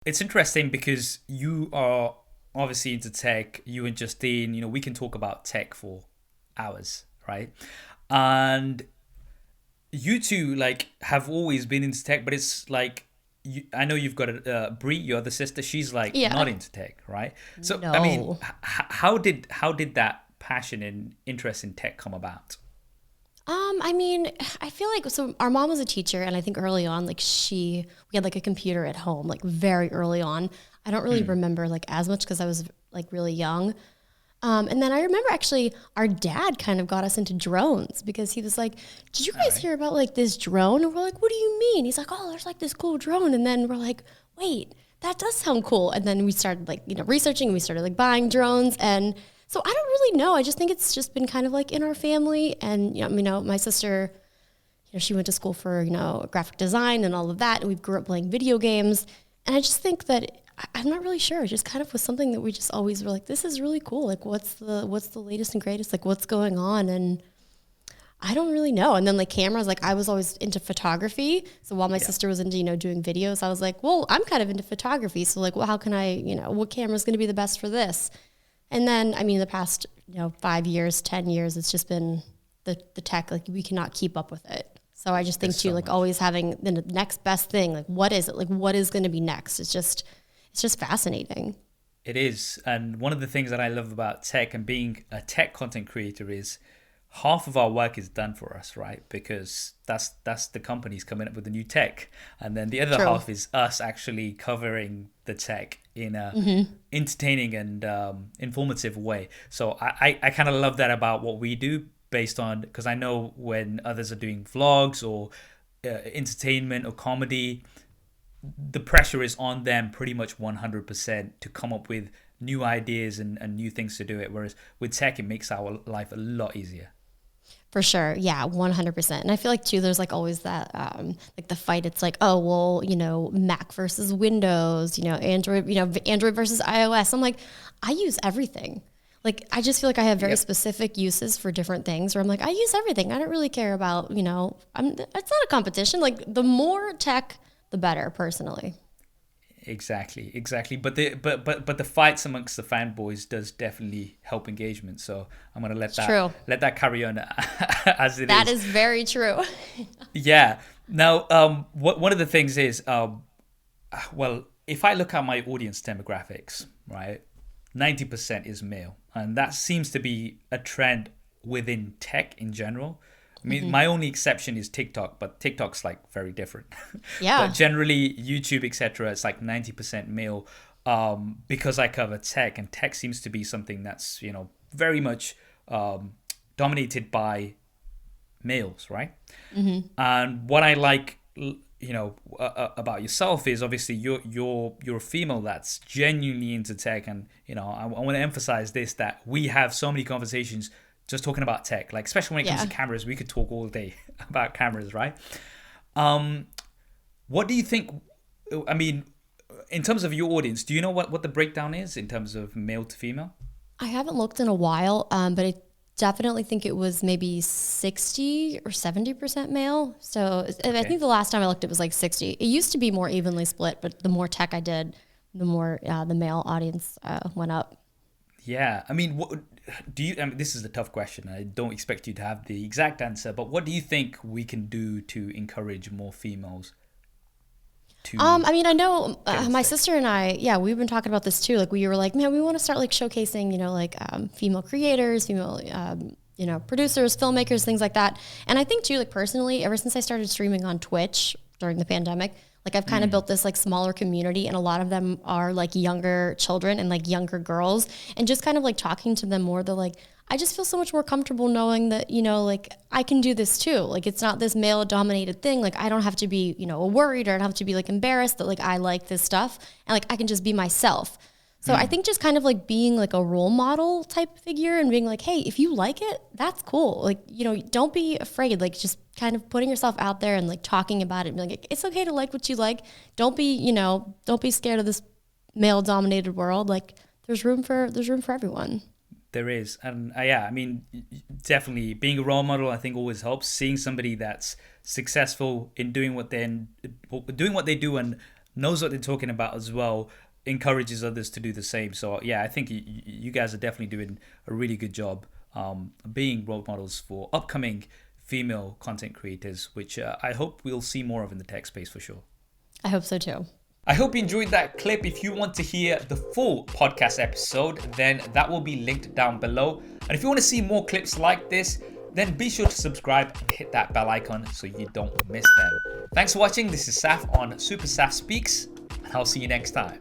It's interesting because you are obviously into tech. You and Justine, we can talk about tech for hours, right? And you two like have always been into tech, but it's like I know you've got a Brie, your other sister. She's like not Yeah. into tech, right? So I mean, No. how did that passion and interest in tech come about? I mean, I feel like so our mom was a teacher and I think early on like we had like a computer at home like very early on. I don't really Hmm. remember like as much because I was like really young. And then I remember actually our dad kind of got us into drones because he was like, "Did you All guys right. hear about like this drone?" And we're like, "What do you mean?" He's like, "Oh, there's like this cool drone." And then we're like, "Wait, that does sound cool." And then we started like, researching and we started like buying drones. And so I don't really know. I just think it's just been kind of like in our family. And, my sister, she went to school for, graphic design and all of that. And we grew up playing video games. And I just think that I'm not really sure. It just kind of was something that we just always were like, this is really cool. Like, what's the latest and greatest? Like, what's going on? And I don't really know. And then like cameras, like I was always into photography. So while my Yeah. sister was into, doing videos, I was like, well, I'm kind of into photography. So like, well, how can I, what camera is going to be the best for this? And then, I mean, the past, 5 years, 10 years, it's just been the tech, like we cannot keep up with it. So I just There's think too, so like much. always having the next best thing, like what is it? Like what is going to be next? It's just fascinating. It is. And one of the things that I love about tech and being a tech content creator is half of our work is done for us, right? Because that's the companies coming up with the new tech. And then the other True. half is us actually covering the tech in a Mm-hmm. entertaining and informative way. So I kind of love that about what we do based on because I know when others are doing vlogs or entertainment or comedy, the pressure is on them pretty much 100% to come up with new ideas and new things to do it. Whereas with tech, it makes our life a lot easier. For sure. Yeah, 100%. And I feel like too, there's like always that, like the fight. It's like, oh, well, Mac versus Windows, Android, Android versus iOS. I'm like, I use everything. Like, I just feel like I have very Yep, specific uses for different things where I'm like, I use everything. I don't really care about, it's not a competition. Like the more tech, the better personally. exactly. But the fights amongst the fanboys does definitely help engagement. So I'm gonna It's true. let that carry on as it That is. is very true. Yeah. Now, one of the things is, well, if I look at my audience demographics, right, 90% is male, and that seems to be a trend within tech in general. I mean, Hmm. my only exception is TikTok, but TikTok's like very different. But Yeah. generally, YouTube, etc., it's like 90% male. Because I cover tech, and tech seems to be something that's very much dominated by males, right? Hmm. And what I like, about yourself is obviously you're a female that's genuinely into tech, and I want to emphasize this that we have so many conversations just talking about tech, like especially when it comes to Yeah. cameras, we could talk all day about cameras, right? Um, what do you think? I mean, in terms of your audience, do you know what the breakdown is in terms of male to female? I haven't looked in a while, but I definitely think it was maybe 60 or 70% male. So I Okay. think the last time I looked, it was like 60. It used to be more evenly split, but the more tech I did, the more the male audience went up. Yeah, I mean, what do you? I mean, this is a tough question. I don't expect you to have the exact answer, but what do you think we can do to encourage more females to I mean, I know get into my tech? sister and I, yeah, we've been talking about this too. Like we were like, man, we want to start like showcasing, like female creators, female, producers, filmmakers, things like that. And I think too, like personally, ever since I started streaming on Twitch during the pandemic, like I've kind of Mm, built this like smaller community, and a lot of them are like younger children and like younger girls, and just kind of like talking to them more. They're like, I just feel so much more comfortable knowing that, like I can do this too. Like it's not this male dominated thing. Like I don't have to be, worried, or I don't have to be like embarrassed that like I like this stuff, and like I can just be myself. So I mm. think just kind of like being like a role model type figure and being like, hey, if you like it, that's cool. Like, don't be afraid. Like just kind of putting yourself out there and like talking about it and being like, it's okay to like what you like. Don't be scared of this male dominated world. Like there's room for everyone. There is, and yeah, I mean, definitely being a role model, I think always helps. Seeing somebody that's successful in doing what they do and knows what they're talking about as well, encourages others to do the same. So yeah, I think you guys are definitely doing a really good job being role models for upcoming female content creators, which I hope we'll see more of in the tech space for sure. I hope so too. I hope you enjoyed that clip. If you want to hear the full podcast episode, then that will be linked down below. And if you want to see more clips like this, then be sure to subscribe and hit that bell icon so you don't miss them. Thanks for watching. This is Saf on SuperSaf Speaks, and I'll see you next time.